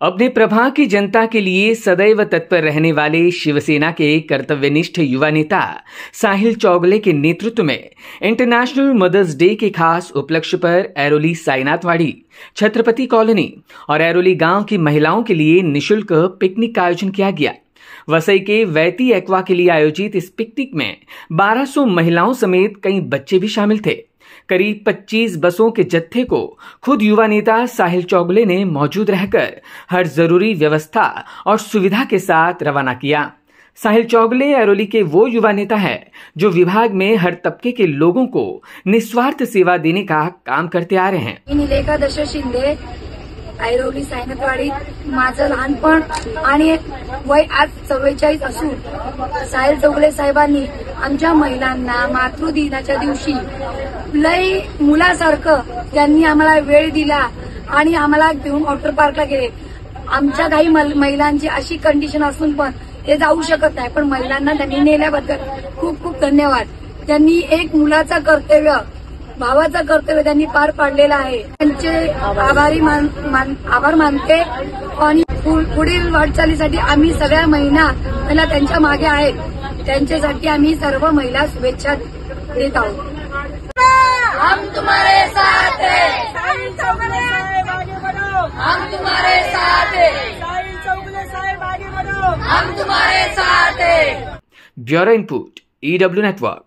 अपने प्रभाग की जनता के लिए सदैव तत्पर रहने वाले शिवसेना के कर्तव्यनिष्ठ युवा नेता साहिल चौगले के नेतृत्व में इंटरनेशनल मदर्स डे के खास उपलक्ष्य पर ऐरोली साईनाथवाड़ी, छत्रपति कॉलोनी और ऐरोली गांव की महिलाओं के लिए निःशुल्क पिकनिक का आयोजन किया गया। वसई के वैती एक्वा के लिए आयोजित इस पिकनिक में 1200 महिलाओं समेत कई बच्चे भी शामिल थे। करीब 25 बसों के जत्थे को खुद युवा नेता साहिल चौगले ने मौजूद रहकर हर जरूरी व्यवस्था और सुविधा के साथ रवाना किया। साहिल चौगले ऐरोली के वो युवा नेता है जो विभाग में हर तबके के लोगों को निस्वार्थ सेवा देने का काम करते आ रहे हैं। मी रेखा दशरथ शिंदे, ऐरोली साईनाथवाडी। माझं लहानपण आणि वय आज 44 असून साहिल चौगले साहेबांनी आमच्या महिलांना मातृदिनाच्या दिवशी लई मुलासारखं त्यांनी आम्हाला वेळ दिला आणि आम्हाला घेऊन वॉटर पार्कला गेले। आमच्या काही महिलांची अशी कंडिशन असून पण ते जाऊ शकत नाही, पण महिलांना त्यांनी नेल्याबद्दल खूप खूप धन्यवाद। त्यांनी एक मुलाचा कर्तव्य, भावाचा कर्तव्य त्यांनी पार पाडलेला आहे। त्यांचे आभार मानते आणि पुढील वाटचालीसाठी आम्ही सगळ्या महिला त्यांच्या मागे आहेत। त्यांच्यासाठी आम्ही सर्व महिला शुभेच्छा देत आहोत। हम तुम्हारे साथ हैं, साहिल चौगले साहेब आगे बढ़ो। हम तुम्हारे साथ हैं, साहिल चौगले साहेब आगे बढ़ो। हम तुम्हारे साथ हैं। Bureau input, EW network.